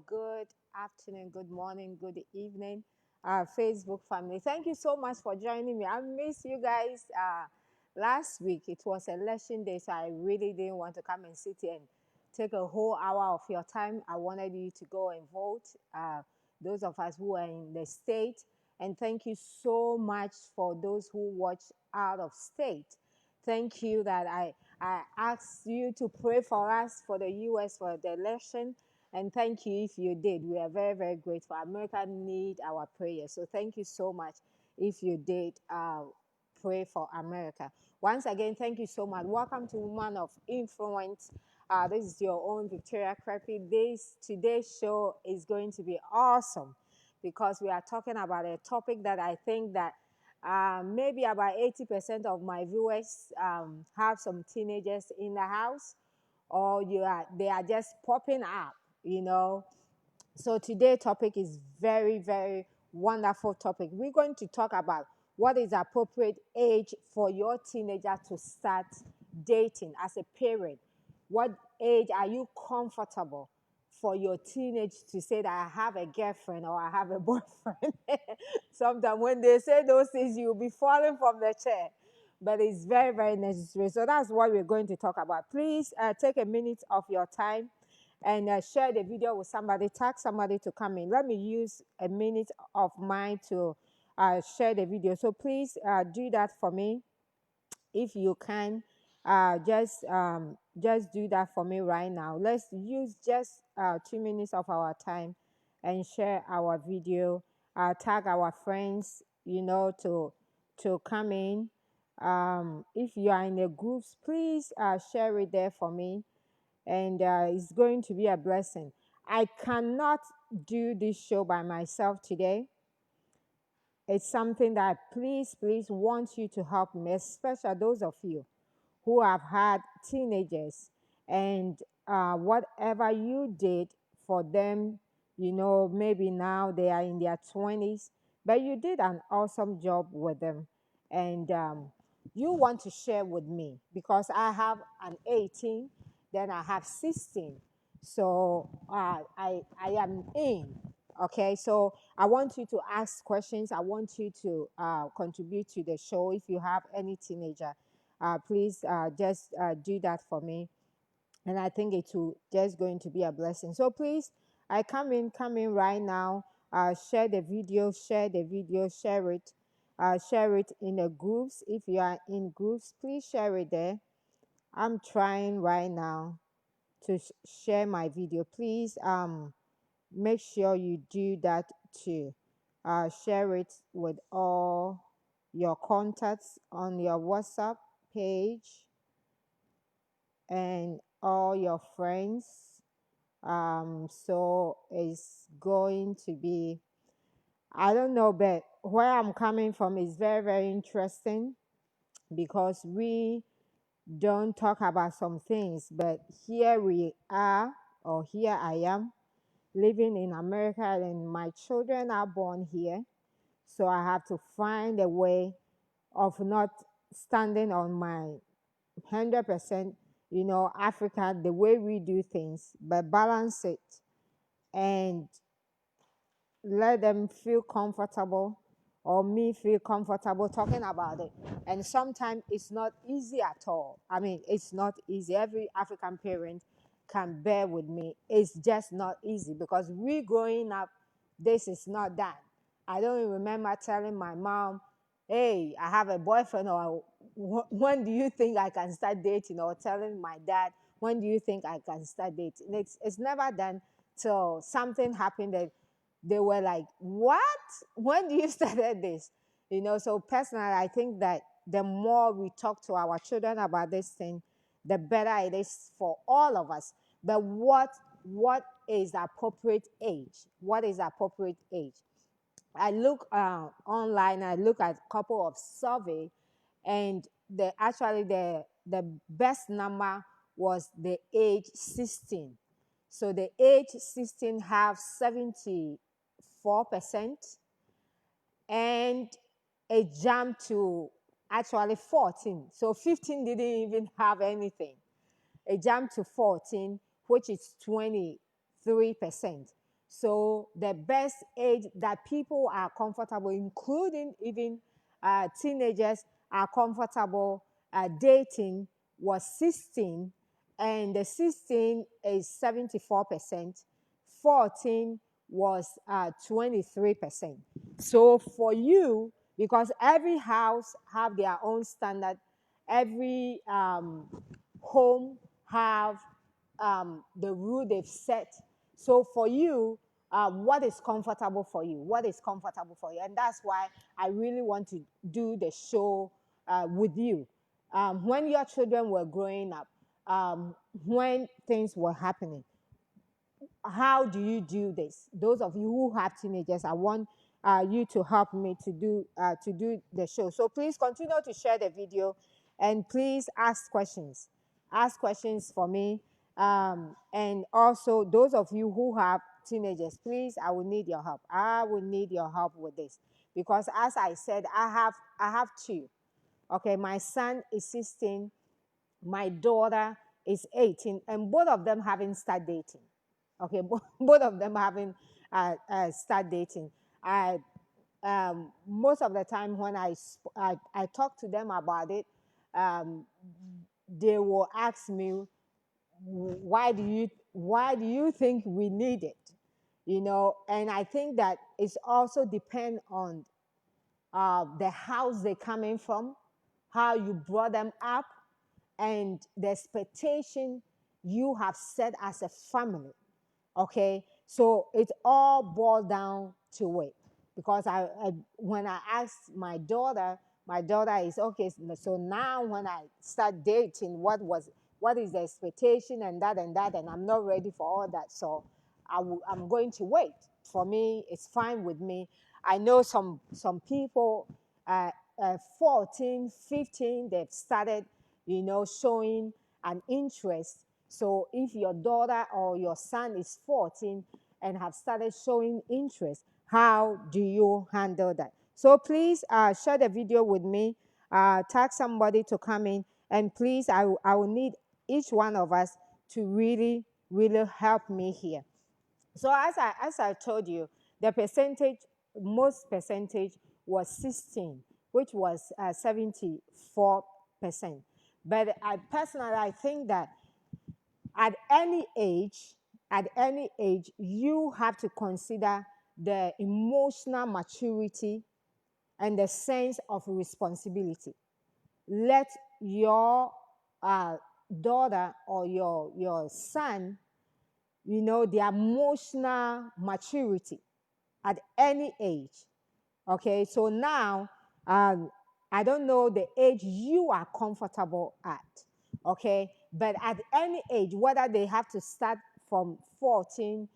Good afternoon, good morning, good evening, Facebook family. Thank you so much for joining me. I miss you guys. Last week it was election day, so I really didn't want to come and sit here and take a whole hour of your time. I wanted you to go and vote. Those of us who are in the state, and thank you so much for those who watch out of state. Thank you that I asked you to pray for us for the U.S. for the election. And thank you if you did. We are very, very grateful. America need our prayers. So thank you so much if you did pray for America. Once again, thank you so much. Welcome to Woman of Influence. This is your own Victoria Creppy. Today's show is going to be awesome because we are talking about a topic that I think that maybe about 80% of my viewers have some teenagers in the house, or they are just popping up, you know. So today's topic is very, very wonderful topic. We're going to talk about what is appropriate age for your teenager to start dating as a parent. What age are you comfortable for your teenage to say that I have a girlfriend or I have a boyfriend? Sometimes when they say those things, you'll be falling from the chair. But it's very, very necessary. So that's what we're going to talk about. Please take a minute of your time and share the video with somebody. Tag somebody to come in. Let me use a minute of mine to share the video. So please do that for me if you can. Just do that for me right now. Let's use just 2 minutes of our time and share our video. Tag our friends, to come in. If you are in the groups, please share it there for me, and it's going to be a blessing. I cannot do this show by myself today. It's something that I please want you to help me, especially those of you who have had teenagers, and whatever you did for them, maybe now they are in their 20s, but you did an awesome job with them. And you want to share with me because I have an 18, then I have 16. So I am in. Okay, so I want you to ask questions. I want you to contribute to the show. If you have any teenager, please just do that for me. And I think it's just going to be a blessing. So please, come in right now. Share the video, share the video, share it in the groups. If you are in groups, please share it there. I'm trying right now to share my video. Please make sure you do that too. Share it with all your contacts on your WhatsApp page and all your friends. So it's going to be, I don't know, but where I'm coming from is very, very interesting because we don't talk about some things, but here we are, or here I am, living in America, and my children are born here. So I have to find a way of not standing on my 100%, Africa, the way we do things, but balance it and let them feel comfortable, or me feel comfortable talking about it. And sometimes it's not easy at all. I mean, it's not easy. Every African parent can bear with me. It's just not easy because we growing up, this is not done. I don't even remember telling my mom, hey, I have a boyfriend, or when do you think I can start dating, or telling my dad, when do you think I can start dating? It's never done till something happened that they were like, what? When do you started this? So personally, I think that the more we talk to our children about this thing, the better it is for all of us. But what is the appropriate age? What is the appropriate age? I look online, I look at a couple of survey, and the best number was the age 16. So the age 16 have 74%, and it jumped to actually 14. So 15 didn't even have anything. It jumped to 14, which is 23%. So the best age that people are comfortable, including even teenagers, are comfortable dating was 16, and the 16 is 74%. 14 was 23%. So for you, because every house have their own standard, every home have the rule they've set. So for you, what is comfortable for you? What is comfortable for you? And that's why I really want to do the show with you. When your children were growing up, when things were happening, how do you do this? Those of you who have teenagers, I want you to help me to do the show. So please continue to share the video, and please ask questions. Ask questions for me, and also those of you who have teenagers, please, I will need your help. I will need your help with this because, as I said, I have two. Okay, my son is 16, my daughter is 18, and both of them haven't started dating. Okay, both of them haven't start dating. I Most of the time when I talk to them about it, um, they will ask me, why do you think we need it? And I think that it's also depend on the house they're coming from, how you brought them up, and the expectation you have set as a family. Okay, so it all boiled down to it because when I asked my daughter is okay. So now when I start dating, what is the expectation and that and that, and I'm not ready for all that. So I'm going to wait. For me, it's fine with me. I know some people, uh, 14, 15, they've started, showing an interest. So if your daughter or your son is 14 and have started showing interest, how do you handle that? So please share the video with me, tag somebody to come in, and please, I will need each one of us to really, really help me here. So as I told you, the percentage, most percentage was 16, which was 74%. But I think that at any age, you have to consider the emotional maturity and the sense of responsibility. Let your uh, daughter or your son, the emotional maturity at any age. Okay, so now, I don't know the age you are comfortable at. Okay, but at any age, whether they have to start from 14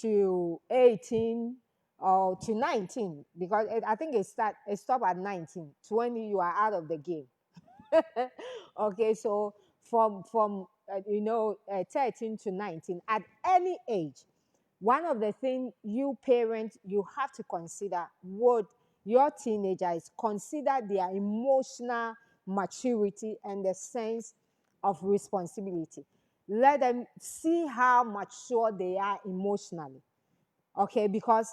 to 18 or to 19, because I think it stop at 19. 20, you are out of the game. Okay, so from 13 to 19, at any age, one of the things you parents you have to consider would your teenagers consider their emotional maturity and the sense of responsibility. Let them see how mature they are emotionally. Okay, because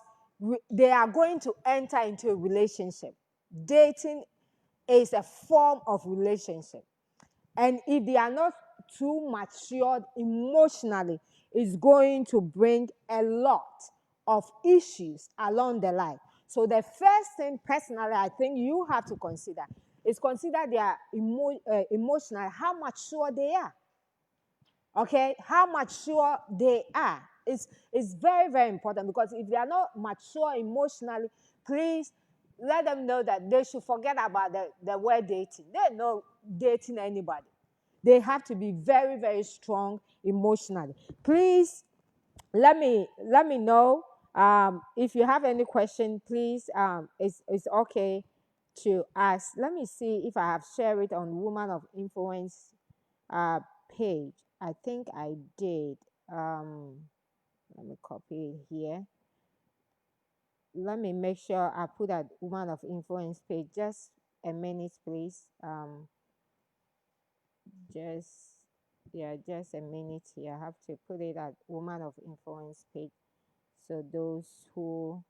they are going to enter into a relationship. Dating is a form of relationship, and if they are not too matured emotionally, it's going to bring a lot of issues along the line. So the first thing, personally, I think you have to consider is consider their emotional, how mature they are. Okay, how mature they are. It's very, very important, because if they are not mature emotionally, please let them know that they should forget about the word dating. They're not dating anybody. They have to be very, very strong emotionally. Please let me know, if you have any question. Please, it's okay to ask. Let me see if I have shared it on Woman of Influence uh, page. I think I did. Let me copy it here. Let me make sure I put that Woman of Influence page. Just a minute, please. Just Yeah, just a minute here. I have to put it at Woman of Influence page So those who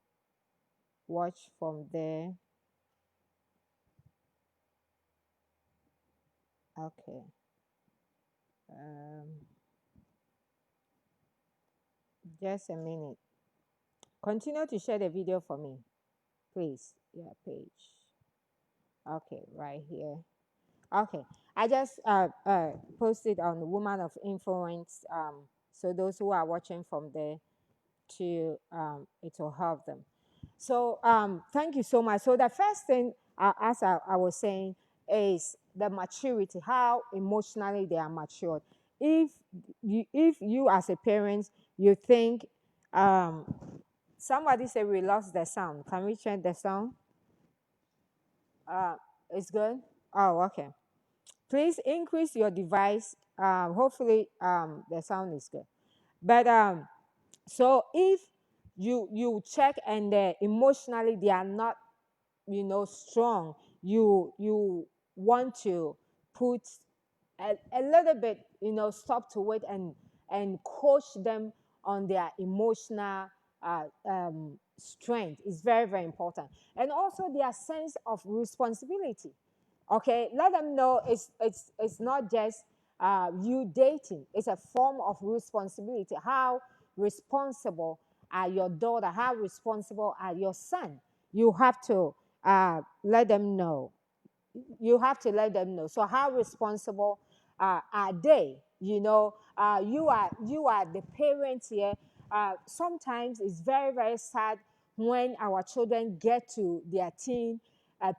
watch from there, okay. Um, just a minute. Continue to share the video for me, please. Yeah, page. Okay, right here. Okay, I just posted on Woman of Influence. So those who are watching from there, to it will help them. So thank you so much. So the first thing, as I was saying, is the maturity, how emotionally they are matured. If you as a parent, you think, um, somebody said we lost the sound. Can we change the sound? It's good. Oh, okay. Please increase your device. Hopefully, the sound is good. But so if you check and emotionally they are not, strong, you want to put a little bit, stop to it and coach them on their emotional strength is very, very important. And also their sense of responsibility. Okay, let them know it's not just you dating. It's a form of responsibility. How responsible are your daughter? How responsible are your son? You have to let them know. You have to let them know. So how responsible are they? You are the parents here. Sometimes it's very, very sad when our children get to their teen.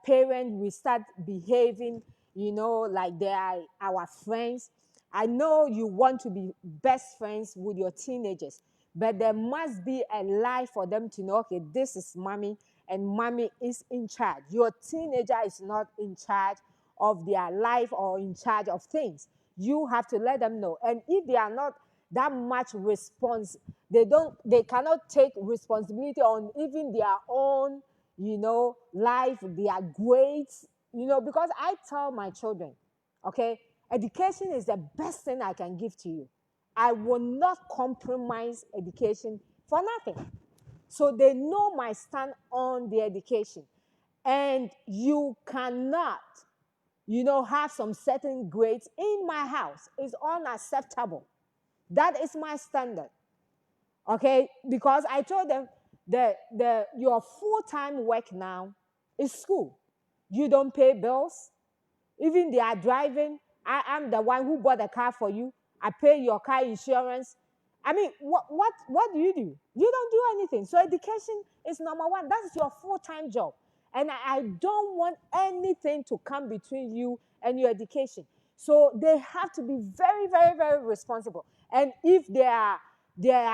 Parents we start behaving, like they are our friends. I know you want to be best friends with your teenagers, but there must be a lie for them to know, okay, this is mommy and mommy is in charge. Your teenager is not in charge of their life or in charge of things. You have to let them know. And if they are not that much they cannot take responsibility on even their own, life, their grades, because I tell my children, okay, education is the best thing I can give to you. I will not compromise education for nothing. So they know my stand on the education. And you cannot, have some certain grades in my house. It's unacceptable. That is my standard. Okay? Because I told them that your full-time work now is school. You don't pay bills. Even they are driving. I'm the one who bought the car for you. I pay your car insurance. I mean, what do? You don't do anything. So education is number one. That is your full-time job. And I don't want anything to come between you and your education. So they have to be very, very, very responsible. And if they are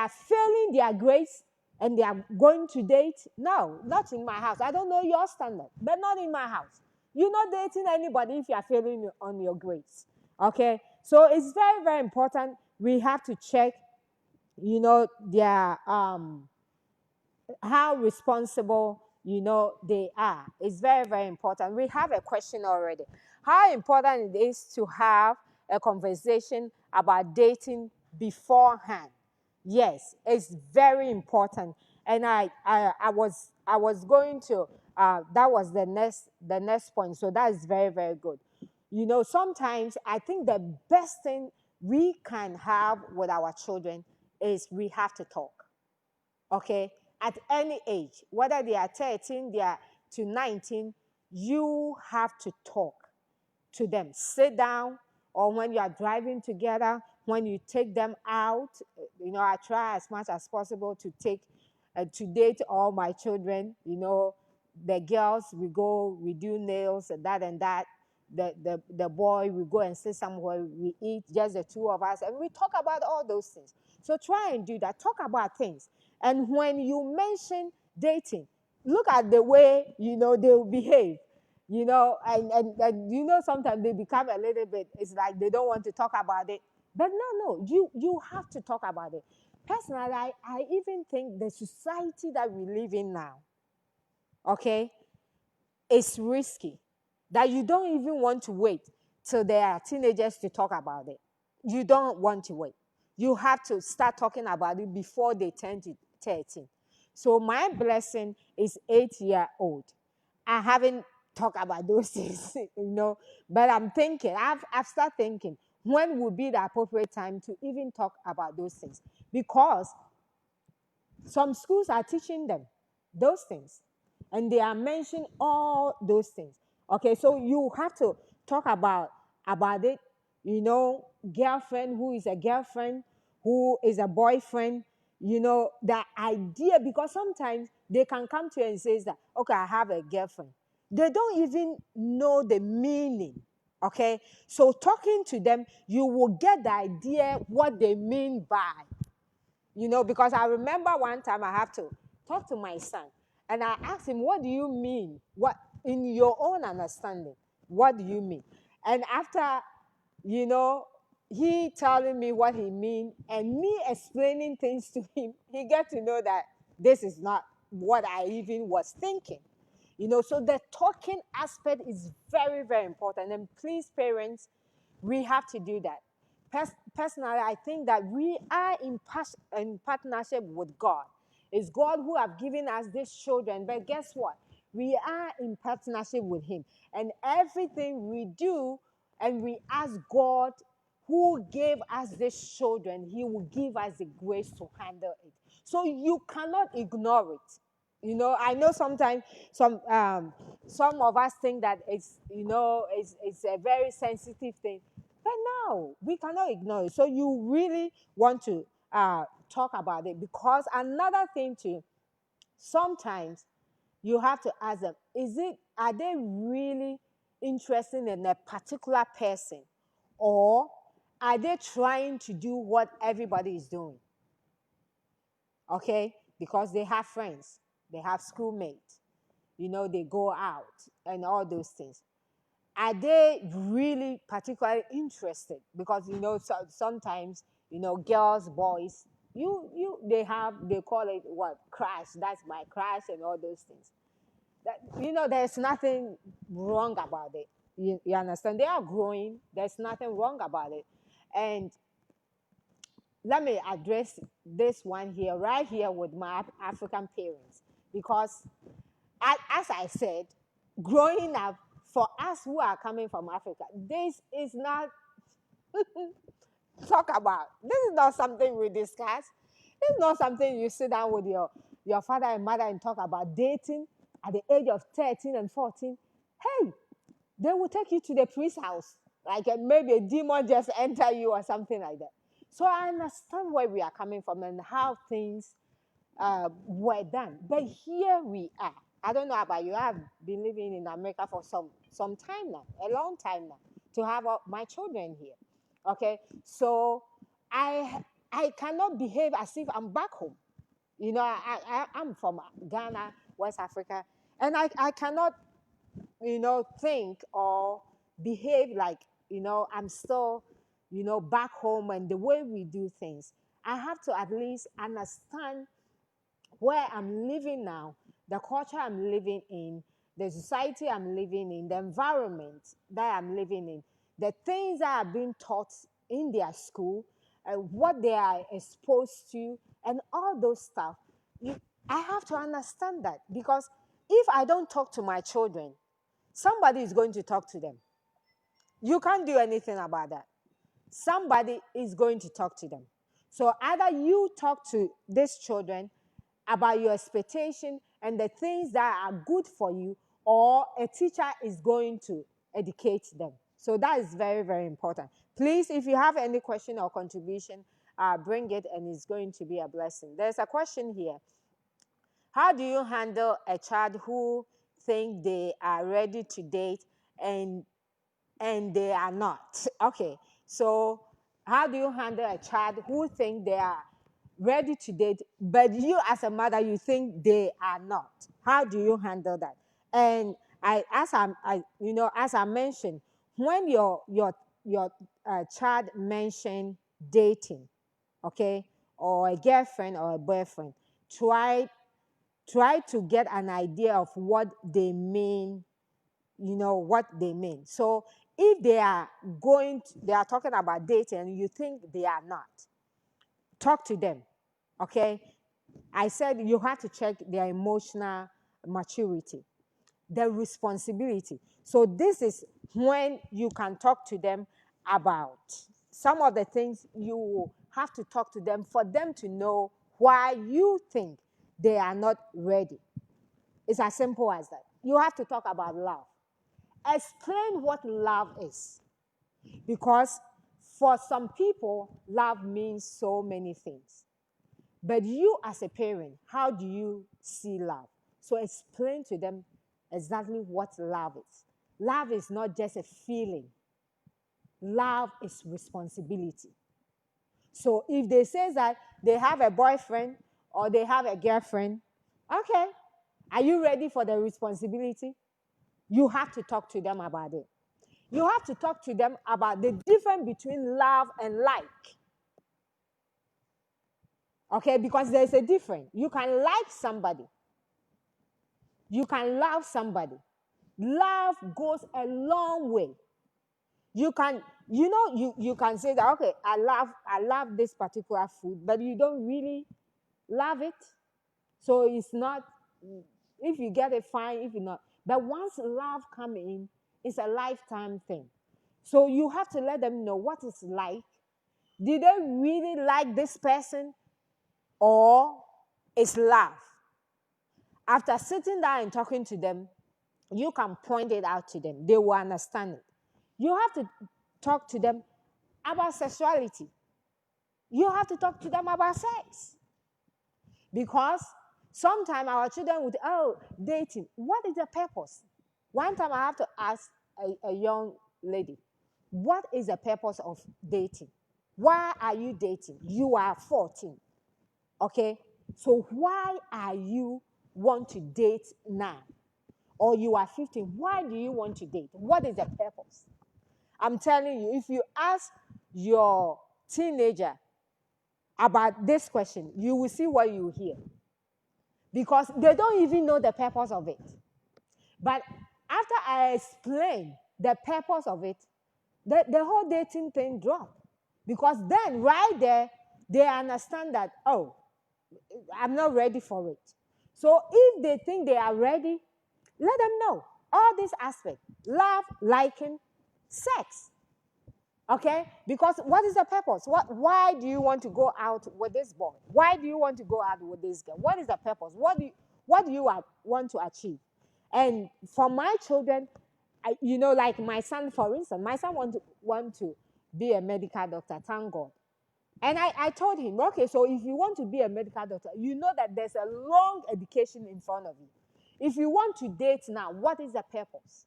failing their grades and they are going to date, no, not in my house. I don't know your standard, but not in my house. You're not dating anybody if you are failing on your grades. Okay? So it's very, very important. We have to check, their how responsible, they are. It's very, very important. We have a question already. How important it is to have a conversation about dating beforehand. Yes, it's very important. And I was going to that was the next point. So that is very, very good. Sometimes I think the best thing we can have with our children is we have to talk. Okay, at any age, whether they are 13, they are to 19, you have to talk to them. Sit down, or when you are driving together, when you take them out. I try as much as possible to date all my children. The girls, we go, we do nails, and that. The boy, we go and sit somewhere, we eat, just the two of us, and we talk about all those things. So try and do that. Talk about things. And when you mention dating, look at the way, they will behave. And sometimes they become a little bit, it's like they don't want to talk about it. But no, you have to talk about it. Personally, I even think the society that we live in now, okay, is risky. That you don't even want to wait till they are teenagers to talk about it. You don't want to wait. You have to start talking about it before they turn to 13. So my blessing is 8-year-old. I haven't talked about those things, but I'm thinking, I've started thinking, when would be the appropriate time to even talk about those things? Because some schools are teaching them those things, and they are mentioning all those things. Okay, so you have to talk about it. Girlfriend, who is a girlfriend, who is a boyfriend. The idea, because sometimes they can come to you and say that, okay, I have a girlfriend. They don't even know the meaning. Okay, so talking to them, you will get the idea what they mean by. Because I remember one time I have to talk to my son, and I asked him, what do you mean? What, in your own understanding, what do you mean? And after, you know, he telling me what he mean and me explaining things to him, he get to know that this is not what I even was thinking. So the talking aspect is very, very important. And please, parents, we have to do that. Personally, I think that we are in partnership with God. It's God who have given us these children, but guess what? We are in partnership with Him. And everything we do, and we ask God who gave us these children, He will give us the grace to handle it. So you cannot ignore it. I know sometimes some of us think that it's a very sensitive thing, but no, we cannot ignore it. So you really want to talk about it, because another thing too, sometimes you have to ask them, are they really interested in a particular person, or are they trying to do what everybody is doing? Okay, because they have friends, they have schoolmates, they go out and all those things. Are they really particularly interested? Because sometimes girls, boys, they call it what, crush. That's my crush and all those things. There's nothing wrong about it. You understand? They are growing. There's nothing wrong about it. And let me address this one here, right here, with my African parents, because as I said, growing up, for us who are coming from Africa, this is not talk about. This is not something we discuss. It's not something you sit down with your father and mother and talk about dating at the age of 13 and 14. Hey, they will take you to the priest's house, like maybe a demon just enter you or something like that. So I understand where we are coming from and how things were done. But here we are. I don't know about you. I've been living in America for some time now, a long time now, to have my children here. Okay, so I cannot behave as if I'm back home. I'm from Ghana, West Africa, and I cannot think or behave like I'm still back home and the way we do things. I have to at least understand where I'm living now, the culture I'm living in, the society I'm living in, the environment that I'm living in, the things that are being taught in their school, what they are exposed to, and all those stuff. I have to understand that, because if I don't talk to my children, somebody is going to talk to them. You can't do anything about that. Somebody is going to talk to them. So either you talk to these children about your expectation and the things that are good for you, or a teacher is going to educate them. So that is very, very important. Please, if you have any question or contribution, bring it, and it's going to be a blessing. There's a question here. How do you handle a child who think they are ready to date and they are not? Okay, so how do you handle a child who think they are ready to date, but you as a mother, you think they are not? How do you handle that? And as I mentioned, when your child mention dating, okay, or a girlfriend or a boyfriend, try to get an idea of what they mean, what they mean. So if they are talking about dating and you think they are not, talk to them, okay? I said you have to check their emotional maturity, their responsibility. So this is when you can talk to them about some of the things you will have to talk to them for them to know why you think they are not ready. It's as simple as that. You have to talk about love. Explain what love is. Because for some people, love means so many things. But you, as a parent, how do you see love? So explain to them exactly what love is. Love is not just a feeling, love is responsibility. So if they say that they have a boyfriend or they have a girlfriend, okay, are you ready for the responsibility? You have to talk to them about it. You have to talk to them about the difference between love and like. Okay, because there's a difference. You can like somebody, you can love somebody. Love goes a long way. You can, you can say that, okay, I love this particular food, but you don't really love it. So it's not, if you get it, fine, if you not. But once love come in, it's a lifetime thing. So you have to let them know what it's like. Did they really like this person, or it's love? After sitting down and talking to them, you can point it out to them. They will understand it. You have to talk to them about sexuality. You have to talk to them about sex. Because sometimes our children would, oh, dating. What is the purpose? One time I have to ask a young lady, what is the purpose of dating? Why are you dating? You are 14. Okay? So why are you want to date now? Or you are 15. Why do you want to date? What is the purpose? I'm telling you, if you ask your teenager about this question, you will see what you hear. Because they don't even know the purpose of it. But after I explain the purpose of it, the whole dating thing dropped. Because then, right there, they understand that, oh, I'm not ready for it. So if they think they are ready, let them know all these aspects: love, liking, sex. Okay? Because what is the purpose? Why do you want to go out with this boy? Why do you want to go out with this girl? What is the purpose? What do you want to achieve? And for my children, like my son, for instance, my son want to be a medical doctor, thank God. And I told him, okay, so if you want to be a medical doctor, you know that there's a long education in front of you. If you want to date now, what is the purpose?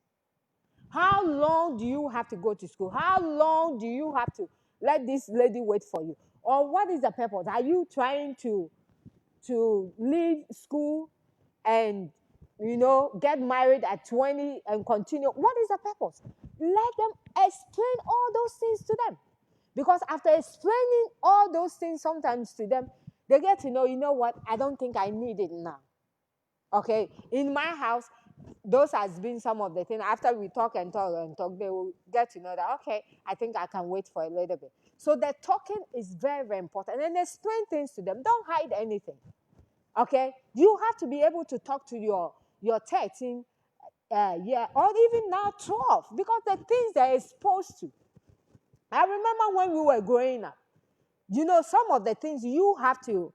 How long do you have to go to school? How long do you have to let this lady wait for you? Or what is the purpose? Are you trying to leave school and get married at 20 and continue? What is the purpose? Let them explain all those things to them. Because after explaining all those things sometimes to them, they get to know, you know what, I don't think I need it now. Okay, in my house, those has been some of the things. After we talk and talk and talk, they will get to know that, okay, I think I can wait for a little bit. So the talking is very, very important. And explain things to them. Don't hide anything. Okay, you have to be able to talk to your 13 or even now 12, because the things they're exposed to. I remember when we were growing up, some of the things you have to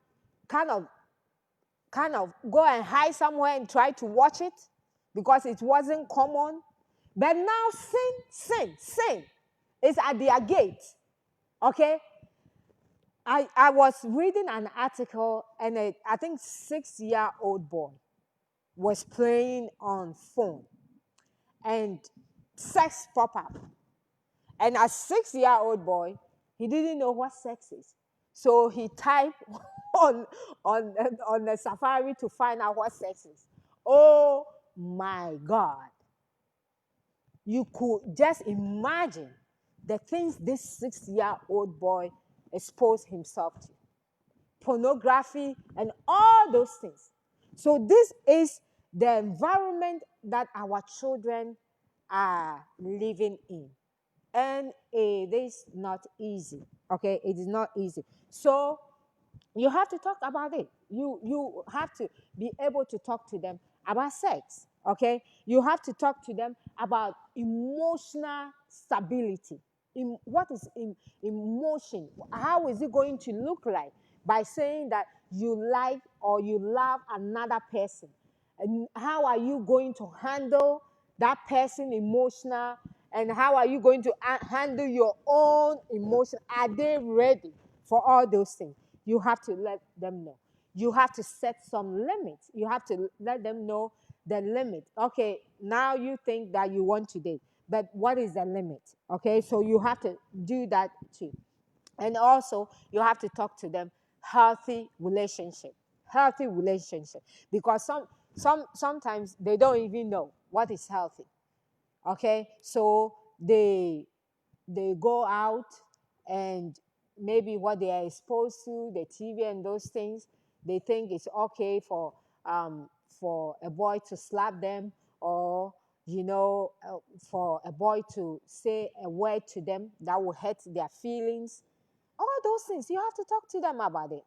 kind of go and hide somewhere and try to watch it because it wasn't common. But now sin is at their gate. Okay? I was reading an article, and I think 6-year-old boy was playing on phone, and sex pop up. And a 6-year-old boy, he didn't know what sex is. So he typed on, on the Safari to find out what sex is. Oh my God. You could just imagine the things this 6-year-old boy exposed himself to. Pornography and all those things. So this is the environment that our children are living in. And it is not easy. Okay, it is not easy. So you have to talk about it. You have to be able to talk to them about sex. Okay, you have to talk to them about emotional stability. What is emotion? How is it going to look like by saying that you like or you love another person? And how are you going to handle that person emotional, and how are you going to handle your own emotion? Are they ready for all those things? You have to let them know. You have to set some limits. You have to let them know the limit. Okay, now you think that you want to date, but what is the limit? Okay, so you have to do that too. And also you have to talk to them healthy relationship, because sometimes they don't even know what is healthy. Okay, so they go out, and maybe what they are exposed to, the TV and those things, they think it's okay for a boy to slap them, or for a boy to say a word to them that will hurt their feelings. All those things, you have to talk to them about it.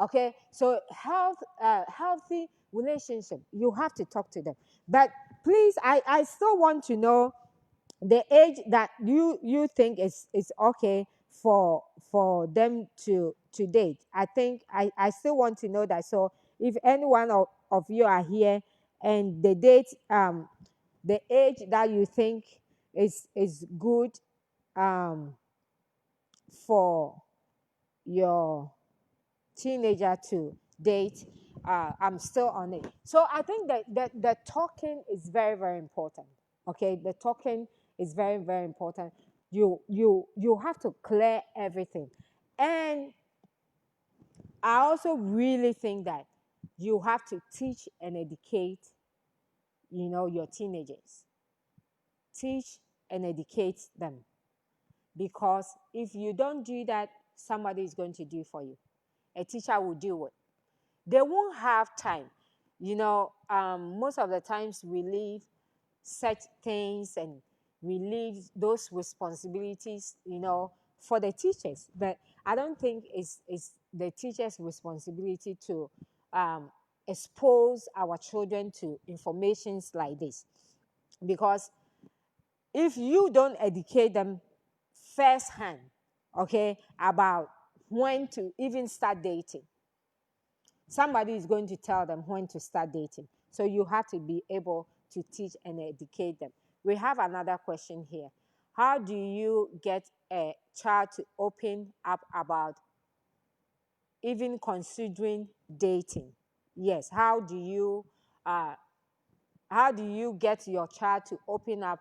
Okay, so healthy relationship, you have to talk to them. But please, I still want to know the age that you think is okay for them to date. I think I still want to know that. So if any one of you are here and the date, the age that you think is good, um, for your teenager to date, I'm still on it. So I think that the talking is very, very important. Okay, the talking is very, very important. You have to clear everything. And I also really think that you have to teach and educate, your teenagers. Teach and educate them. Because if you don't do that, somebody is going to do for you. A teacher will do it. They won't have time. Most of the times we leave such things, and we leave those responsibilities, for the teachers. But I don't think it's the teachers' responsibility to expose our children to informations like this. Because if you don't educate them firsthand, okay, about when to even start dating, somebody is going to tell them when to start dating. So you have to be able to teach and educate them. We have another question here. How do you get a child to open up about even considering dating? Yes. How do you get your child to open up,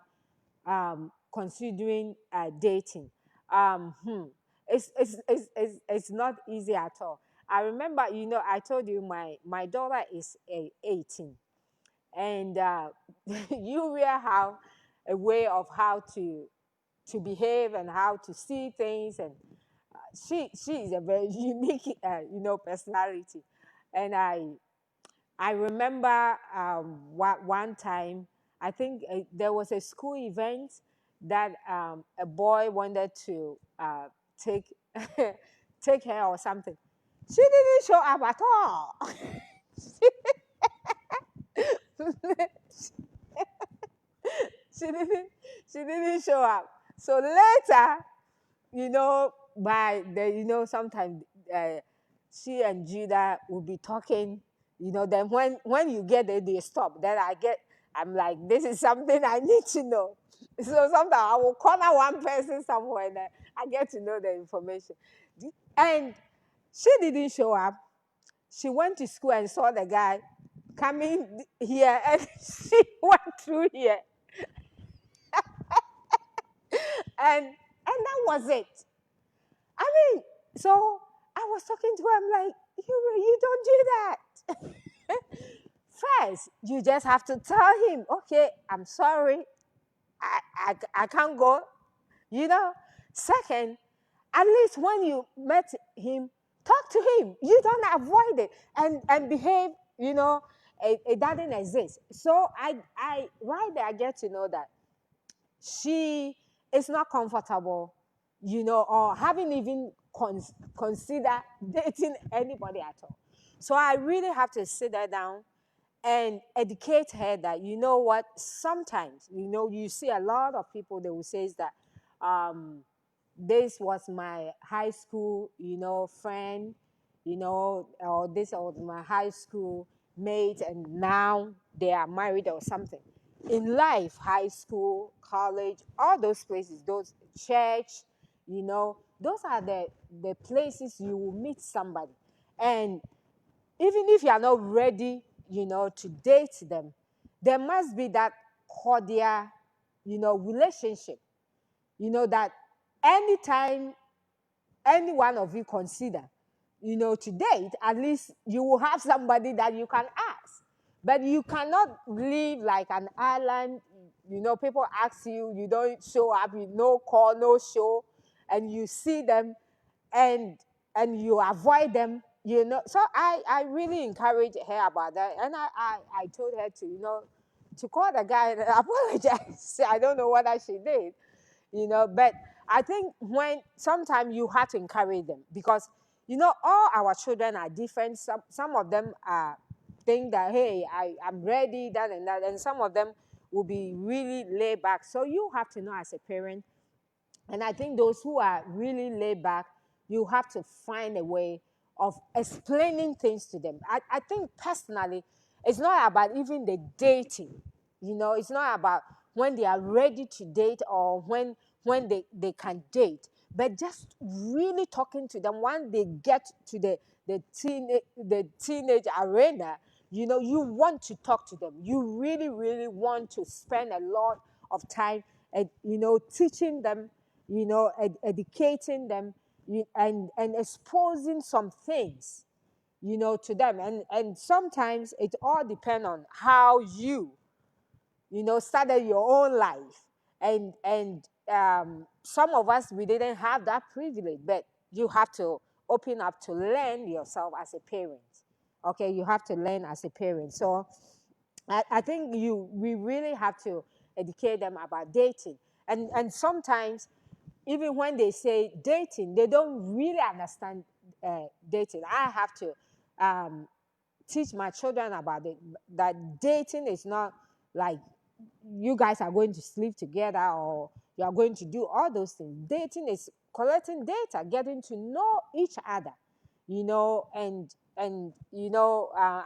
considering dating? Um, hmm, it's not easy at all. I remember, I told you my daughter is 18, and you will have a way of how to behave and how to see things, and she is a very unique, personality. And I remember, one time, I think there was a school event that a boy wanted to take take her or something. She didn't show up at all. she didn't she didn't show up. So later, by the sometimes she and Judah will be talking. Then when you get there, they stop. Then I'm like, this is something I need to know. So sometimes I will corner one person somewhere, and I get to know the information. And she didn't show up. She went to school and saw the guy coming here, and she went through here, and that was it. I mean, so I was talking to her. I'm like, you don't do that. First, you just have to tell him, okay, I'm sorry, I can't go. You know. Second, at least when you met him, talk to him. You don't avoid it and behave. It doesn't exist. So I right there I get to know that she is not comfortable, or having even consider dating anybody at all. So I really have to sit her down and educate her that, you know what, sometimes, you see a lot of people, they will say that, this was my high school, friend, or this was my high school mate, and now they are married or something. In life, high school, college, all those places, those church, those are the places you will meet somebody. And even if you are not ready, to date them, there must be that cordial, relationship, that anytime any one of you consider, to date, at least you will have somebody that you can ask. But you cannot live like an island. People ask you, you don't show up, no call, no show, and you see them, and you avoid them. So I really encourage her about that, and I told her to, to call the guy and apologize. I don't know what she did, but I think when sometimes you have to encourage them, because all our children are different. Some of them are think that, hey, I'm ready, that and that, and some of them will be really laid back. So you have to know as a parent, and I think those who are really laid back, you have to find a way of explaining things to them. I think personally, it's not about even the dating. It's not about when they are ready to date, or when they can date. But just really talking to them when they get to the teenage arena. You want to talk to them. You really, really want to spend a lot of time at, teaching them, educating them, and exposing some things, to them. And sometimes it all depends on how you, started your own life. And some of us, we didn't have that privilege, but you have to open up to learn yourself as a parent. Okay, you have to learn as a parent. So I think we really have to educate them about dating. And sometimes, even when they say dating, they don't really understand dating. I have to teach my children about it, that dating is not like you guys are going to sleep together, or you are going to do all those things. Dating is collecting data, getting to know each other, and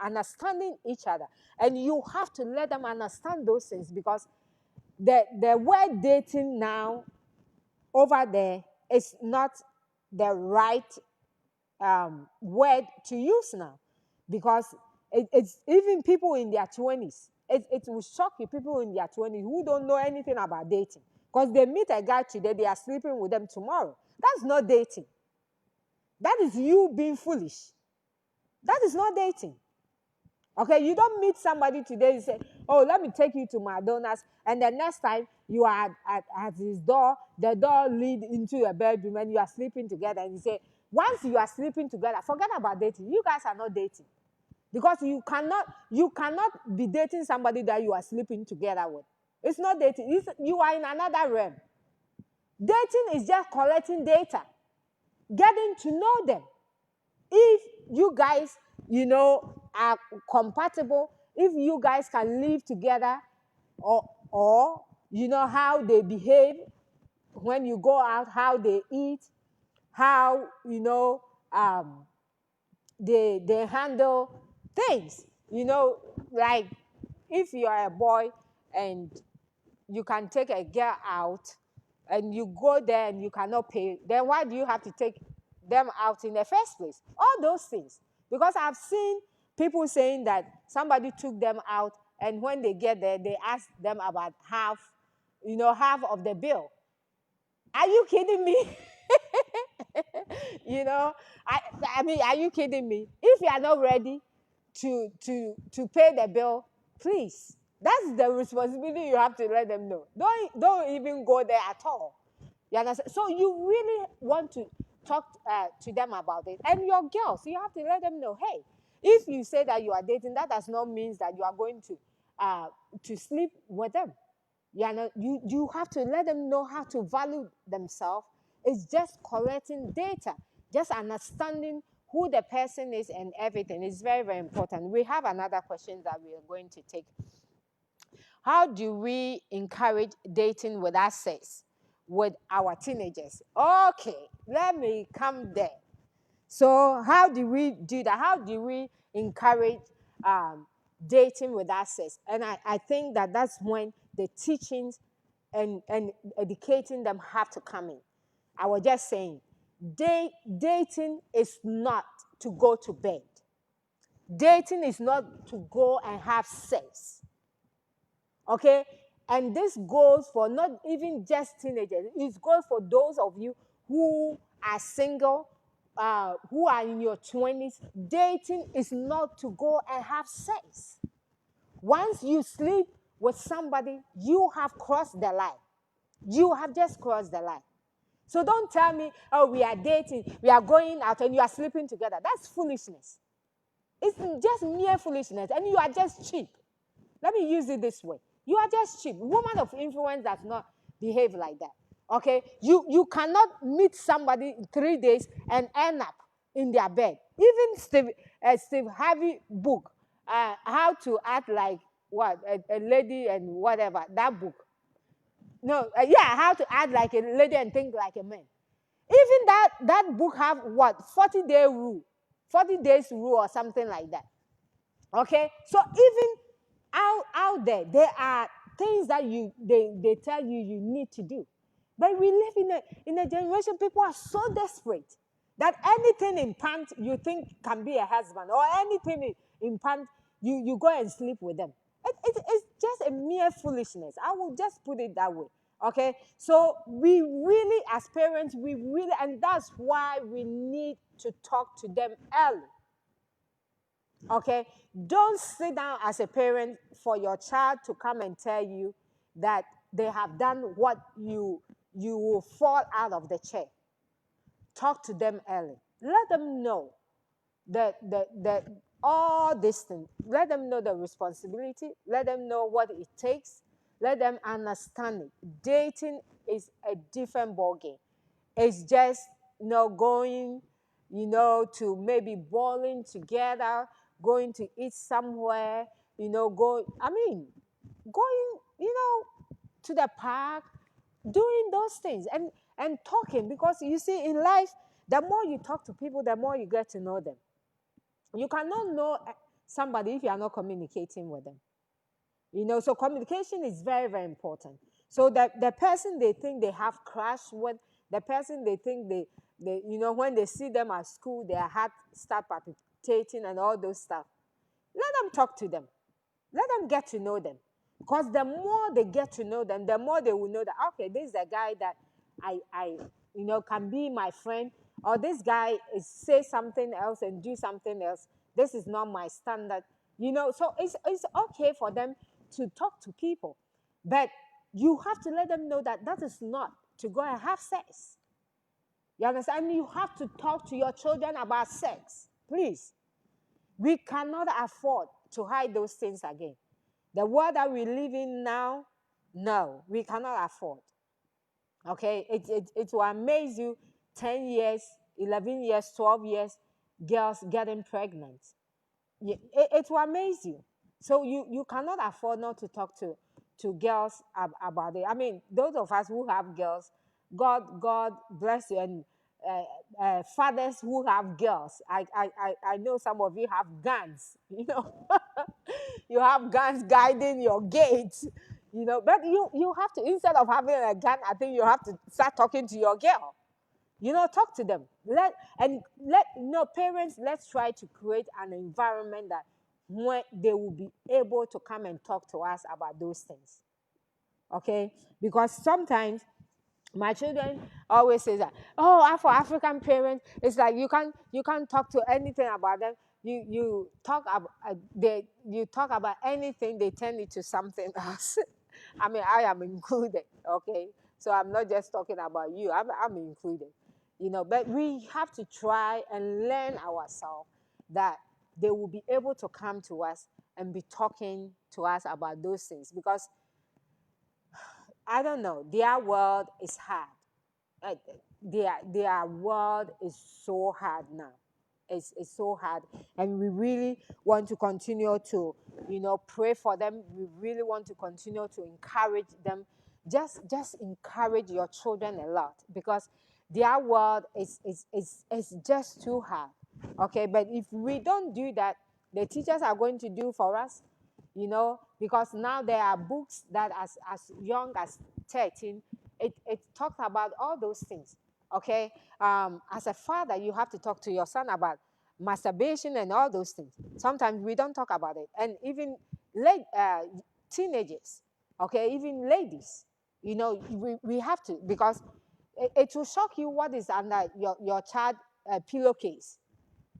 understanding each other. And you have to let them understand those things, because the word dating now over there is not the right word to use now, because it's even people in their 20s. It will shock you, people in their 20s who don't know anything about dating, because they meet a guy today, they are sleeping with them tomorrow. That's not dating. That is you being foolish. That is not dating. Okay, you don't meet somebody today and say, oh, let me take you to McDonald's, and the next time you are at his door, the door lead into a bedroom, and you are sleeping together, and you say, once you are sleeping together, forget about dating. You guys are not dating, because you cannot be dating somebody that you are sleeping together with. It's not dating. You are in another realm. Dating is just collecting data, getting to know them. If you guys, are compatible, if you guys can live together, or how they behave when you go out, how they eat, how they handle things, like if you are a boy and you can take a girl out, and you go there and you cannot pay, then why do you have to take them out in the first place? All those things. Because I've seen people saying that somebody took them out, and when they get there, they ask them about half of the bill. Are you kidding me? you know, I, I mean, are you kidding me? If you are not ready to pay the bill, please. That's the responsibility you have to let them know. Don't even go there at all. You understand? So you really want to talk to them about it. And your girls, you have to let them know, hey, if you say that you are dating, that does not mean that you are going to sleep with them. You have to let them know how to value themselves. It's just collecting data, just understanding who the person is and everything is very, very important. We have another question that we are going to take. How do we encourage dating with access with our teenagers? Okay, let me come there. So how do we do that? How do we encourage dating with access? And I think that that's when the teachings and educating them have to come in. I was just saying, dating is not to go to bed. Dating is not to go and have sex. Okay? And this goes for not even just teenagers. It goes for those of you who are single, who are in your 20s. Dating is not to go and have sex. Once you sleep with somebody, you have crossed the line. You have just crossed the line. So don't tell me, oh, we are dating, we are going out, and you are sleeping together. That's foolishness. It's just mere foolishness, and you are just cheap. Let me use it this way. You are just cheap. Woman of influence does not behave like that. Okay? You cannot meet somebody in 3 days and end up in their bed. Even Steve Harvey book, How to Act Like what? A lady and whatever, that book. No, yeah, How to Act Like a Lady and Think Like a Man. Even that book have what? 40-day rule. 40 days rule or something like that. Okay? So even out there are things that they tell you you need to do. But we live in a generation, people are so desperate that anything in pant you think can be a husband, or anything in pant you go and sleep with them. It's just a mere foolishness. I will just put it that way. Okay, so we really, as parents, and that's why we need to talk to them early. Okay, don't sit down as a parent for your child to come and tell you that they have done what you will fall out of the chair. Talk to them early. Let them know that all these things. Let them know the responsibility. Let them know what it takes. Let them understand it. Dating is a different ballgame. It's just going, to maybe bowling together, going to eat somewhere, going, to the park, doing those things and talking. Because you see, in life, the more you talk to people, the more you get to know them. You cannot know somebody if you are not communicating with them. So communication is very, very important. So that the person they think they have crush with, the person they think they when they see them at school, their heart start palpitating and all those stuff. Let them talk to them. Let them get to know them. Because the more they get to know them, the more they will know that, okay, this is a guy that I can be my friend, or this guy is say something else and do something else. This is not my standard. So it's okay for them to talk to people. But you have to let them know that that is not to go and have sex. You understand? You have to talk to your children about sex. Please. We cannot afford to hide those things again. The world that we live in now, no, we cannot afford. Okay? It will amaze you. 10 years, 11 years, 12 years, girls getting pregnant. It will amaze you. So you cannot afford not to talk to girls about it. I mean, those of us who have girls, God bless you, and fathers who have girls. I know some of you have guns. You have guns guiding your gates. But you have to, instead of having a gun, I think you have to start talking to your girl. Talk to them. Parents, let's try to create an environment that when they will be able to come and talk to us about those things. Okay? Because sometimes my children always say that, oh, for African parents, it's like you can't talk to anything about them. You talk about you talk about anything, they turn it to something else. I mean, I am included. Okay, so I'm not just talking about you. I'm included. But we have to try and learn ourselves that they will be able to come to us and be talking to us about those things, because I don't know, their world is hard. Their world is so hard now. is so hard, and we really want to continue to, pray for them. We really want to continue to encourage them. Just encourage your children a lot, because their world is just too hard. Okay, but if we don't do that, the teachers are going to do for us, because now there are books that as young as 13, it talks about all those things. Okay, as a father, you have to talk to your son about masturbation and all those things. Sometimes we don't talk about it, and even teenagers, okay, even ladies, we have to, because it will shock you what is under your child pillowcase.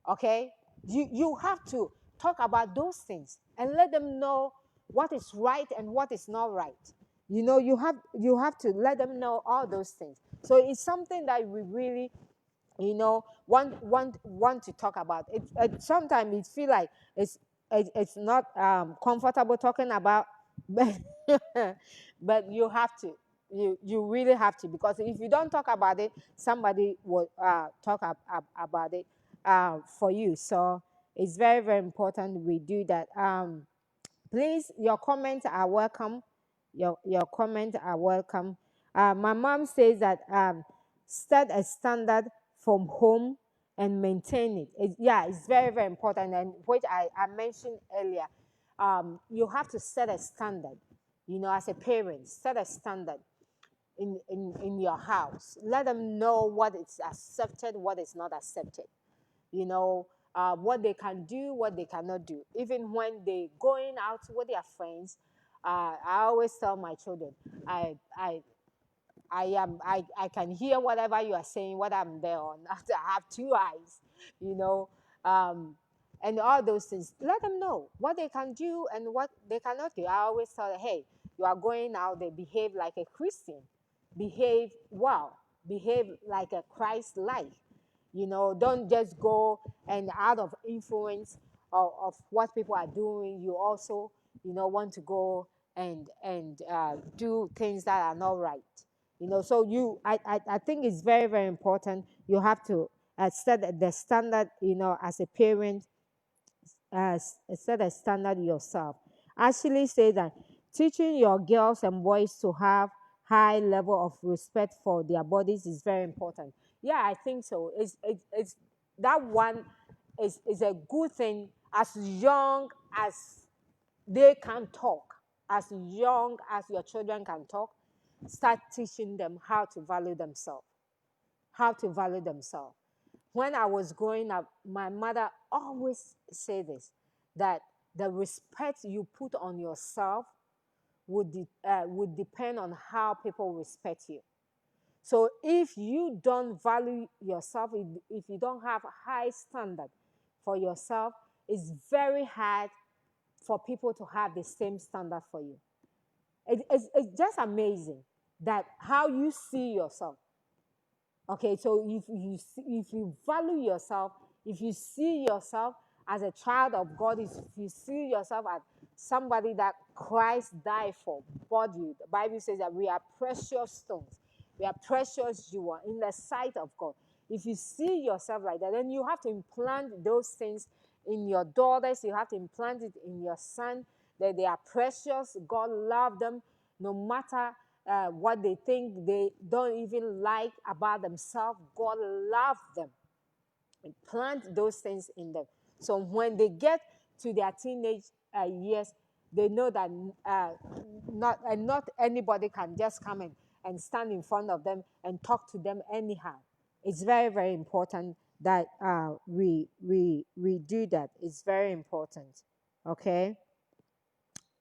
Okay, you have to talk about those things and let them know what is right and what is not right. You have to let them know all those things. So it's something that we really, want to talk about it. Sometimes it feel like it's not comfortable talking about, but but you have to, you really have to, because if you don't talk about it, somebody will talk about it for you. So it's very, very important we do that. Please, your comments are welcome. Your comments are welcome. My mom says that set a standard from home and maintain it. Yeah, it's very, very important, and which I mentioned earlier. You have to set a standard. As a parent, set a standard in your house. Let them know what is accepted, what is not accepted. What they can do, what they cannot do. Even when they going out with their friends, I always tell my children, I can hear whatever you are saying, what I'm there on. I have two eyes, you know, um, and all those things. Let them know what they can do and what they cannot do. I always tell them, hey, you are going out, they behave like a Christian, behave well, behave like a Christ like. Don't just go and out of influence of what people are doing, you also, want to go and do things that are not right. So I think it's very, very important. You have to set the standard, as a parent, set a standard yourself. Ashley says that teaching your girls and boys to have high level of respect for their bodies is very important. Yeah, I think so. It's that one is a good thing. As young as they can talk, as young as your children can talk, start teaching them how to value themselves. How to value themselves. When I was growing up, my mother always said this, that the respect you put on yourself would depend on how people respect you. So if you don't value yourself, if you don't have a high standard for yourself, it's very hard for people to have the same standard for you. It's just amazing that how you see yourself. Okay, so if you value yourself, if you see yourself as a child of God, if you see yourself as somebody that Christ died for, bought you, the Bible says that we are precious stones. We are precious jewel in the sight of God. If you see yourself like that, then you have to implant those things in your daughters. You have to implant it in your son, that they are precious. God loved them no matter what they think they don't even like about themselves. God loves them. And plant those things in them. So when they get to their teenage years, they know that not anybody can just come in and stand in front of them and talk to them anyhow. It's very, very important that we do that. It's very important. Okay.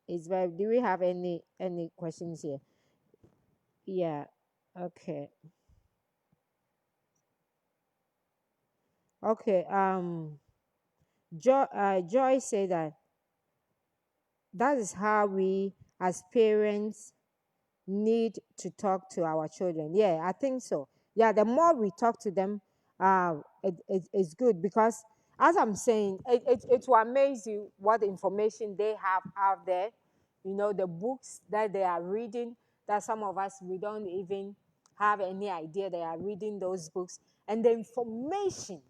It's very. Do we have any questions here? Yeah. Okay. Okay. Joy said that is how we as parents need to talk to our children. Yeah, I think so. Yeah, the more we talk to them, it's good, because as I'm saying, it will amaze you what information they have out there. The books that they are reading, that some of us we don't even have any idea they are reading those books. And the information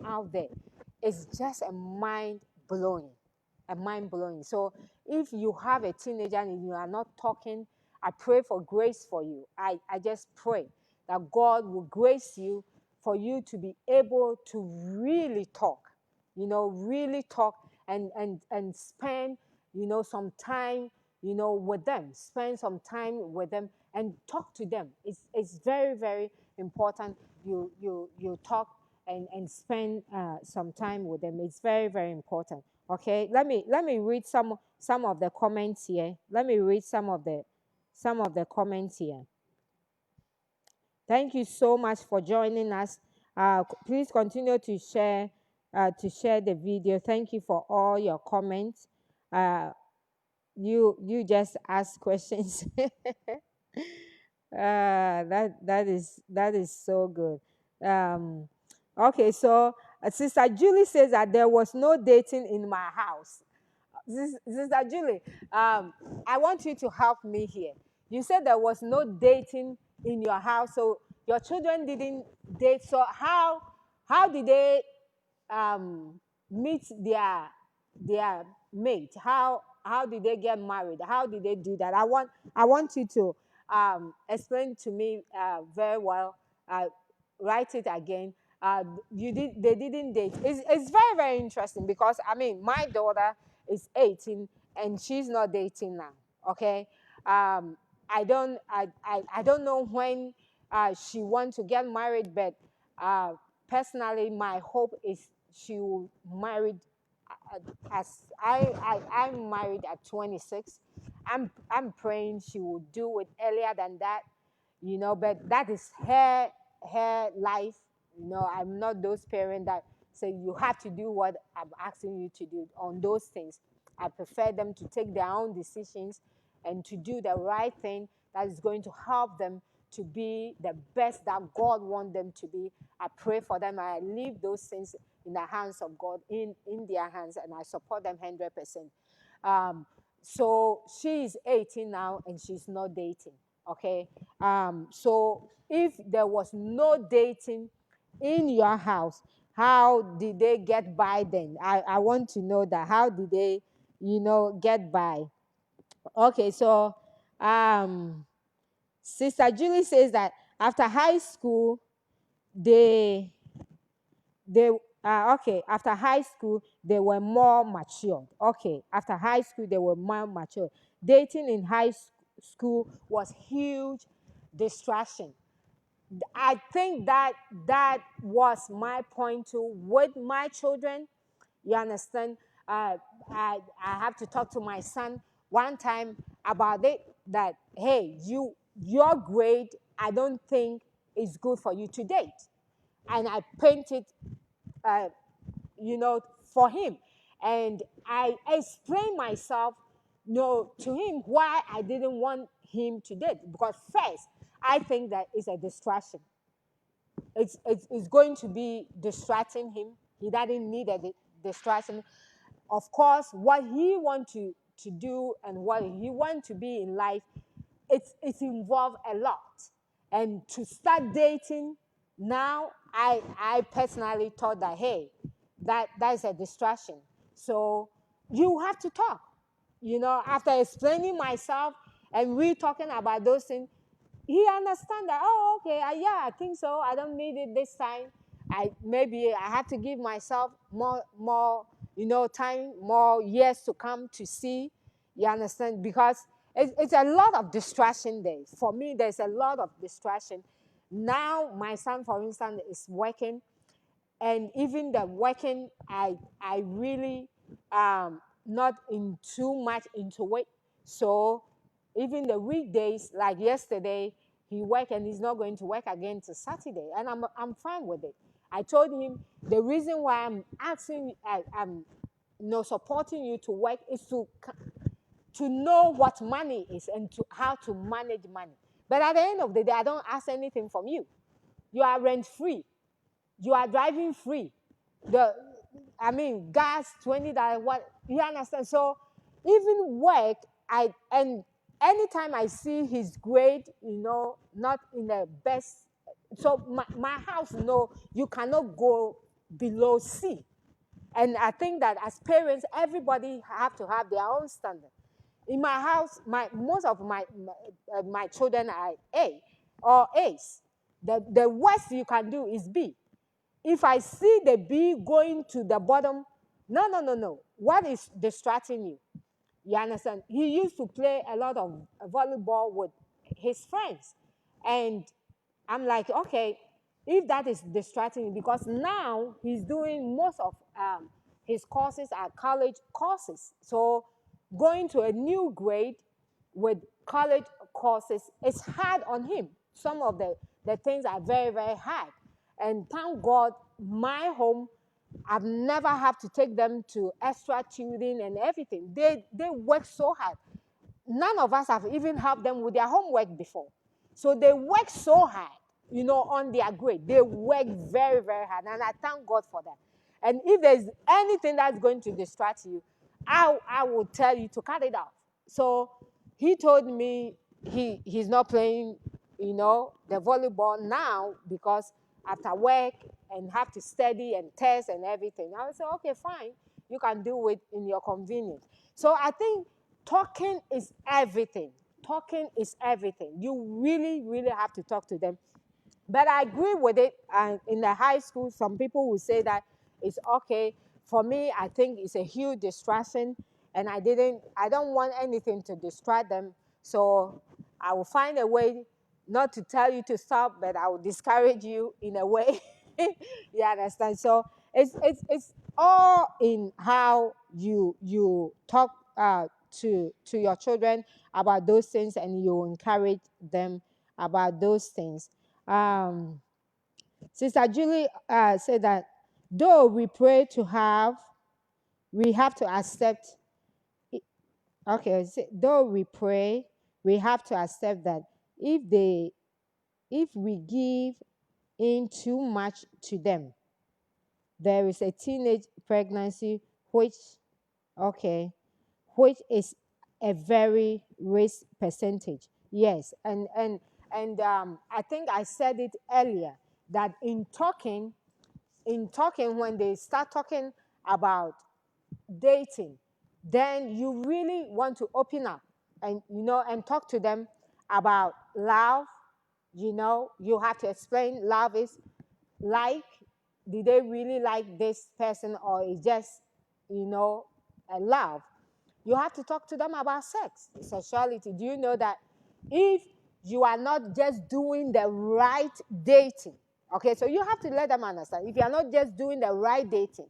out there is just a mind blowing. So if you have a teenager and you are not talking, I pray for grace for you. I just pray that God will grace you for you to be able to really talk, really talk, and spend, some time, with them. Spend some time with them and talk to them. It's very, very important. You talk and spend some time with them. It's very, very important. Okay, let me read some of the comments here. Let me read some of the comments here. Thank you so much for joining us. Please continue to share the video. Thank you for all your comments. You just ask questions. That is so good. Okay, so Sister Julie says that there was no dating in my house. Sister Julie, I want you to help me here. You said there was no dating in your house, so your children didn't date. So how did they meet their mate? How did they get married? How did they do that? I want you to explain to me very well. Write it again. They didn't date. It's very, very interesting because I mean my daughter is 18 and she's not dating now. Okay. I don't know when she wants to get married, but uh, personally, my hope is she will marry as I'm married at 26. I'm praying she will do it earlier than that, but that is her life. I'm not those parents that say you have to do what I'm asking you to do on those things. I prefer them to take their own decisions and to do the right thing that is going to help them to be the best that God wants them to be. I pray for them. I leave those things in the hands of God, in their hands, and I support them 100%. So she is 18 now and she's not dating. Okay. So if there was no dating in your house, how did they get by then? I want to know that. How did they, get by? Okay, so um, Sister Julie says that after high school, they okay, after high school they were more matured. Okay, after high school they were more matured. Dating in school was huge distraction. I think that was my point too with my children. You understand? I have to talk to my son one time about it. That hey, your grade, I don't think is good for you to date, and I painted uh, for him. And I explained myself, to him why I didn't want him to date. Because first, I think that it's a distraction. It's going to be distracting him. He doesn't need a distraction. Of course, what he wants to do and what he wants to be in life, it's involved a lot. And to start dating now, I personally thought that hey, that is a distraction. So you have to talk. After explaining myself and we talking about those things, he understand that. Oh, okay, yeah, I think so. I don't need it this time. I have to give myself more time, more years to come to see. You understand? Because it's a lot of distraction there. For me, there's a lot of distraction. Now my son, for instance, is working, and even the working, I really not in too much into it. So even the weekdays, like yesterday, he worked and he's not going to work again till Saturday, and I'm fine with it. I told him the reason why I'm asking, I'm supporting you to work is to know what money is and to how to manage money. But at the end of the day, I don't ask anything from you. You are rent free. You are driving free. Gas $20. What you understand? So even work, and anytime I see his grade, not in the best, so my house, you cannot go below C. And I think that as parents, everybody have to have their own standard. In my house, most of my children are A or A's. The worst you can do is B. If I see the B going to the bottom, no, no, no, no. What is distracting you? You understand? He used to play a lot of volleyball with his friends. And I'm like, okay, if that is distracting you, because now he's doing most of his courses are college courses. So going to a new grade with college courses is hard on him. Some of the things are very, very hard. And thank God, my home, I've never had to take them to extra tutoring and everything. They work so hard. None of us have even helped them with their homework before. So they work so hard, on their grade. They work very, very hard. And I thank God for that. And if there's anything that's going to distract you, I will tell you to cut it off. So he told me he's not playing, the volleyball now because after work and have to study and test and everything. I would say, okay, fine. You can do it in your convenience. So I think talking is everything. Talking is everything. You really, really have to talk to them. But I agree with it. And in the high school, some people will say that it's okay. For me, I think it's a huge distraction, and I don't want anything to distract them. So I will find a way not to tell you to stop, but I will discourage you in a way. You understand? So it's all in how you talk to your children about those things, and you encourage them about those things. Um, Sister Julie said that though we pray to have, we have to accept. Okay, though we pray, we have to accept that if we give in too much to them, there is a teenage pregnancy which is a very risk percentage. Yes, and I think I said it earlier that in talking, when they start talking about dating, then you really want to open up and talk to them about love. You have to explain love is like, did they really like this person, or is just a love. You have to talk to them about sex, sexuality. Do you know that if you are not just doing the right dating, okay, so you have to let them understand, if you are not just doing the right dating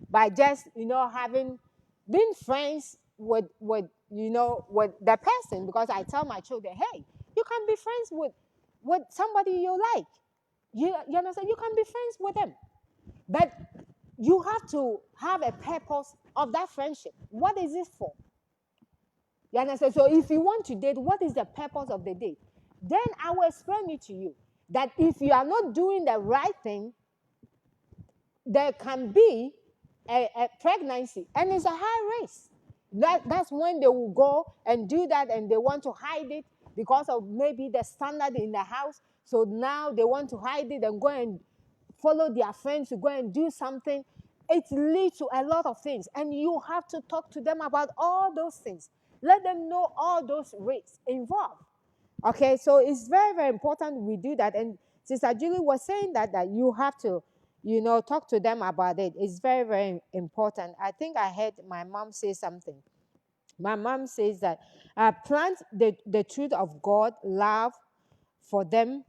by just being friends with the person, because I tell my children, hey, you can be friends with somebody you like. You understand? You can be friends with them, but you have to have a purpose of that friendship. What is it for? You understand? So if you want to date, what is the purpose of the date? Then I will explain it to you that if you are not doing the right thing, there can be a pregnancy, and it's a high risk. That's when they will go and do that, and they want to hide it because of maybe the standard in the house. So now they want to hide it and go and follow their friends to go and do something. It leads to a lot of things, and you have to talk to them about all those things. Let them know all those risks involved. Okay, so it's very, very important we do that. And Sister Julie was saying that you have to, talk to them about it. It's very, very important. I think I heard my mom say something. My mom says that plant the truth of God, love for them,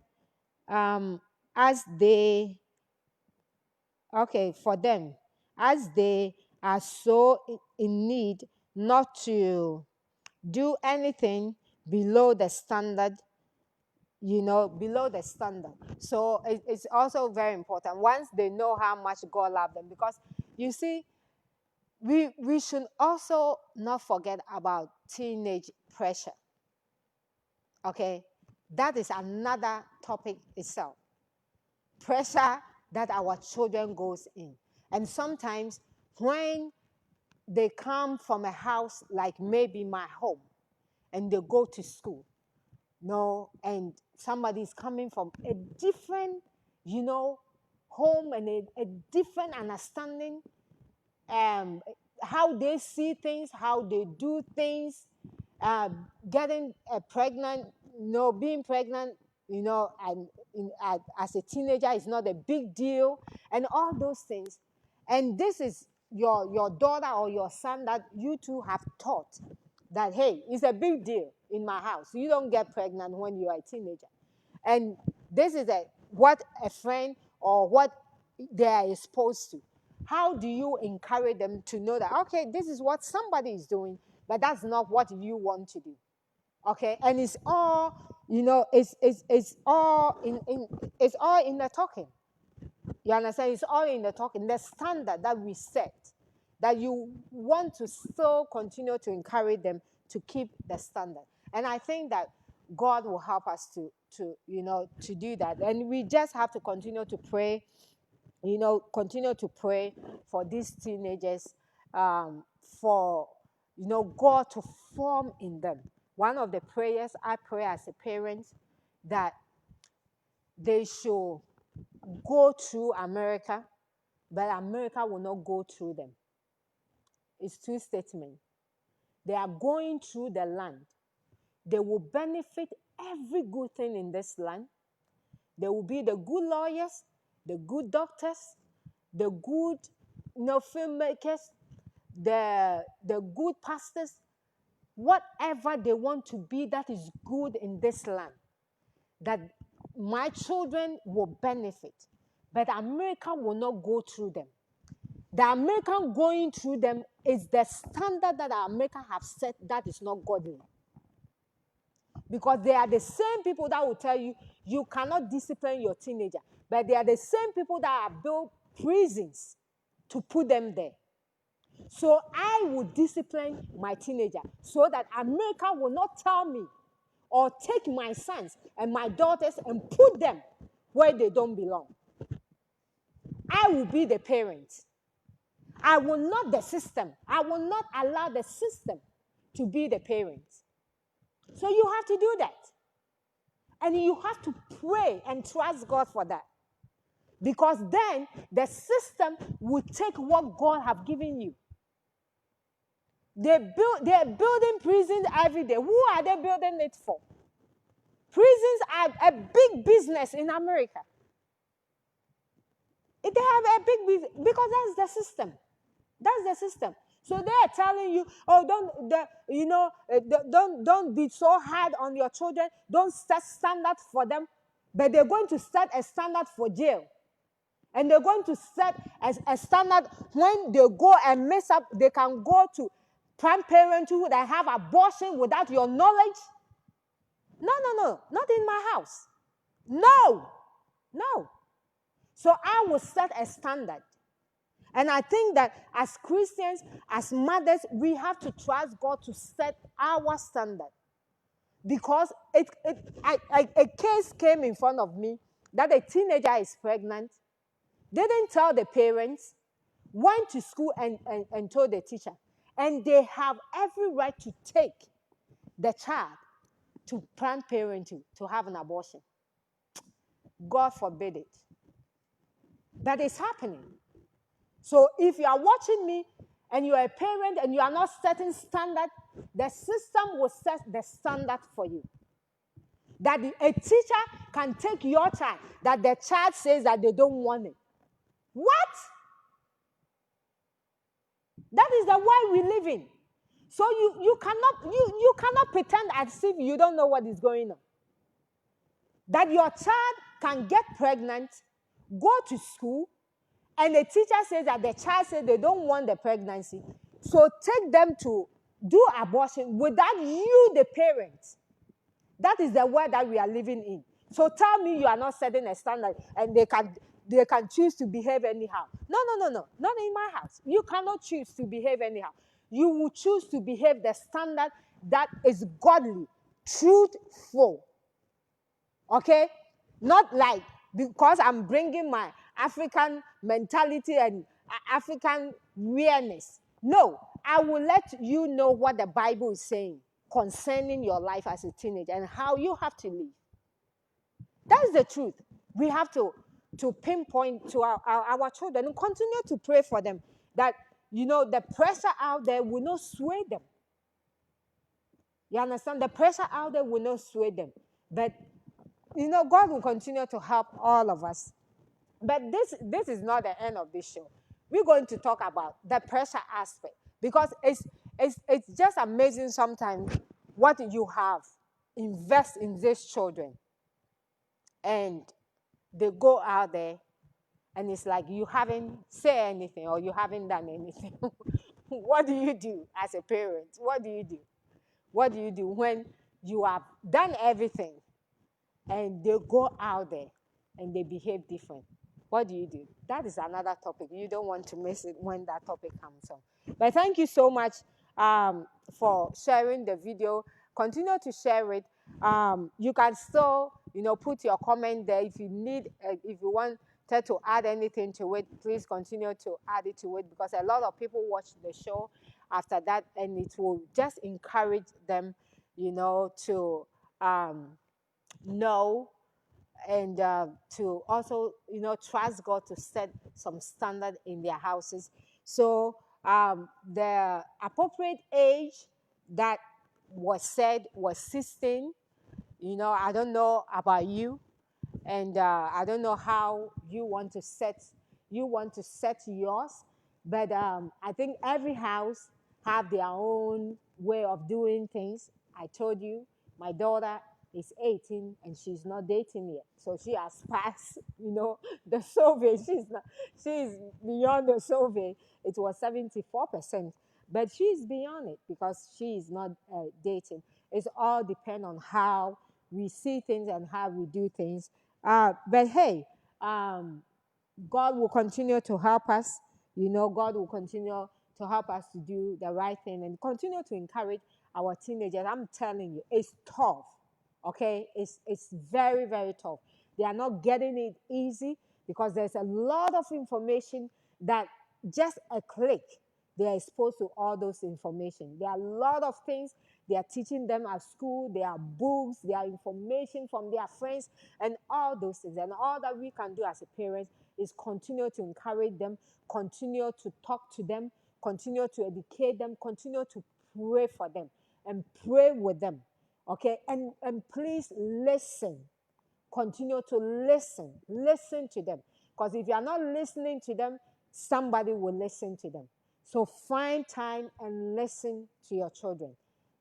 as they, for them, as they are so in need, not to do anything below the standard, below the standard. So it's also very important once they know how much God loves them, because you see, we should also not forget about teenage pressure. Okay, that is another topic itself. Pressure that our children goes in, and sometimes when they come from a house like maybe my home, and they go to school, no, and somebody is coming from a different, home and a different understanding, how they see things, how they do things, getting pregnant, being pregnant, and as a teenager is not a big deal, and all those things. And this is your daughter or your son that you two have taught that, hey, it's a big deal in my house. You don't get pregnant when you are a teenager. And this is what a friend or what they are exposed to. How do you encourage them to know that, okay, this is what somebody is doing, but that's not what you want to do? Okay, and it's all, it's all it's all in the talking. You understand? It's all in the talking. The standard that we set, that you want to still continue to encourage them to keep the standard. And I think that God will help us to do that. And we just have to continue to pray, continue to pray for these teenagers, for, God to form in them. One of the prayers I pray as a parent, that they should go through America, but America will not go through them. It's two statements. They are going through the land. They will benefit every good thing in this land. They will be the good lawyers, the good doctors, the good filmmakers, the good pastors, whatever they want to be that is good in this land, that my children will benefit. But America will not go through them. The American going through them is the standard that America have set that is not godly. Because they are the same people that will tell you, you cannot discipline your teenager. But they are the same people that have built prisons to put them there. So I will discipline my teenager so that America will not tell me or take my sons and my daughters and put them where they don't belong. I will be the parent. I will not the system. I will not allow the system to be the parent. So you have to do that. And you have to pray and trust God for that. Because then the system will take what God have given you. They're building prisons every day. Who are they building it for? Prisons are a big business in America. They have a big business because that's the system. That's the system. So they are telling you, oh, don't be so hard on your children. Don't set standards for them. But they're going to set a standard for jail. And they're going to set a standard when they go and mess up, they can go to Planned Parenthood and have abortion without your knowledge. No, not in my house. No. So I will set a standard. And I think that as Christians, as mothers, we have to trust God to set our standard. Because a case came in front of me that a teenager is pregnant, didn't tell the parents, went to school and told the teacher. And they have every right to take the child to Planned Parenthood to have an abortion. God forbid it. That is happening. So if you are watching me and you are a parent and you are not setting standard, the system will set the standard for you. That a teacher can take your child, that the child says that they don't want it. What? That is the world we live in. So you cannot pretend as if you don't know what is going on. That your child can get pregnant, go to school, and the teacher says that the child says they don't want the pregnancy. So take them to do abortion without you, the parents. That is the world that we are living in. So tell me you are not setting a standard and they can choose to behave anyhow. No. Not in my house. You cannot choose to behave anyhow. You will choose to behave the standard that is godly, truthful. Okay? Not like because I'm bringing my African mentality and African awareness. No, I will let you know what the Bible is saying concerning your life as a teenager and how you have to live. That's the truth. We have to pinpoint to our children and continue to pray for them that, the pressure out there will not sway them. You understand? The pressure out there will not sway them. But, God will continue to help all of us. But this is not the end of this show. We're going to talk about the pressure aspect, because it's just amazing sometimes what you have invest in these children, and they go out there and it's like you haven't said anything or you haven't done anything. What do you do as a parent? What do you do? What do you do when you have done everything and they go out there and they behave different? What do you do? That is another topic. You don't want to miss it when that topic comes on. But thank you so much for sharing the video. Continue to share it. You can still, put your comment there. If you need, if you want to add anything to it, please continue to add it to it, because a lot of people watch the show after that, and it will just encourage them, to know, and to also, trust God to set some standard in their houses. So the appropriate age that was said was 16. I don't know about you, and I don't know how you want to set yours, but I think every house have their own way of doing things. I told you, my daughter is 18 and she's not dating yet, so she has passed, the survey. She's beyond the survey. It was 74%, but she's beyond it because she is not dating. It's all depend on how we see things and how we do things. But hey, God will continue to help us. God will continue to help us to do the right thing and continue to encourage our teenagers. I'm telling you, it's tough. Okay, it's very, very tough. They are not getting it easy because there's a lot of information that just a click, they are exposed to all those information. There are a lot of things they are teaching them at school. There are books, there are information from their friends, and all those things. And all that we can do as a parent is continue to encourage them, continue to talk to them, continue to educate them, continue to pray for them and pray with them. Okay, and please listen. Continue to listen to them, because if you are not listening to them, somebody will listen to them. So find time and listen to your children.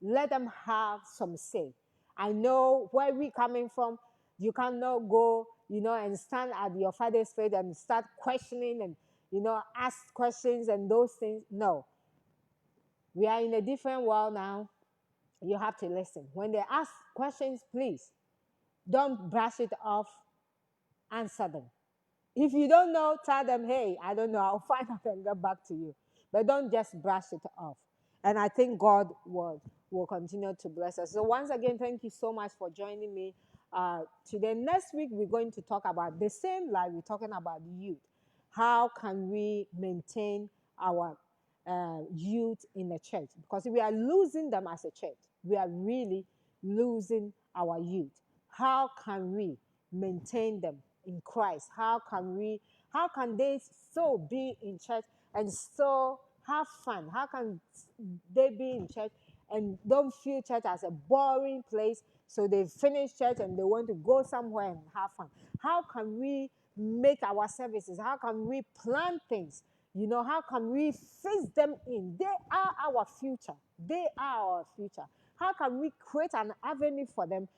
Let them have some say. I know where we're coming from. You cannot go, and stand at your father's feet and start questioning and, ask questions and those things. No, we are in a different world now. You have to listen. When they ask questions, please don't brush it off. Answer them. If you don't know, tell them, hey, I don't know, I'll find out and get back to you. But don't just brush it off. And I think God will continue to bless us. So once again, thank you so much for joining me today. Next week, we're going to talk about the same life. We're talking about youth. How can we maintain our youth in the church? Because we are losing them as a church. We are really losing our youth. How can we maintain them in Christ? How can they still be in church and still have fun? How can they be in church and don't feel church as a boring place? So they finish church and they want to go somewhere and have fun. How can we make our services? How can we plan things? How can we fix them in? They are our future. They are our future. How can we create an avenue for them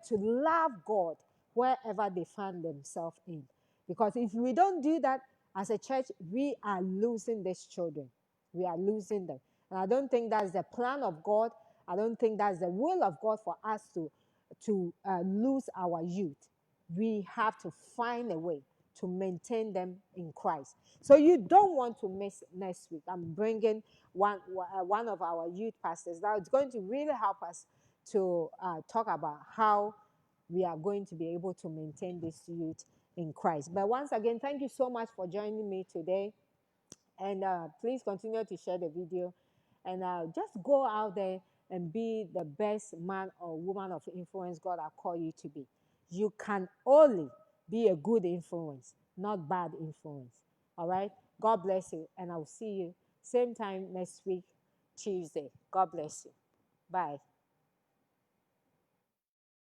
to love God wherever they find themselves in? Because if we don't do that as a church, we are losing these children. We are losing them. And I don't think that's the plan of God. I don't think that's the will of God for us to lose our youth. We have to find a way to maintain them in Christ. So you don't want to miss next week. I'm bringing one of our youth pastors. Now it's going to really help us to talk about how we are going to be able to maintain this youth in Christ. But once again, thank you so much for joining me today. And please continue to share the video And just go out there and be the best man or woman of influence God has called you to be. You can only be a good influence, not bad influence. All right? God bless you. And I'll see you same time next week, Tuesday. God bless you. Bye.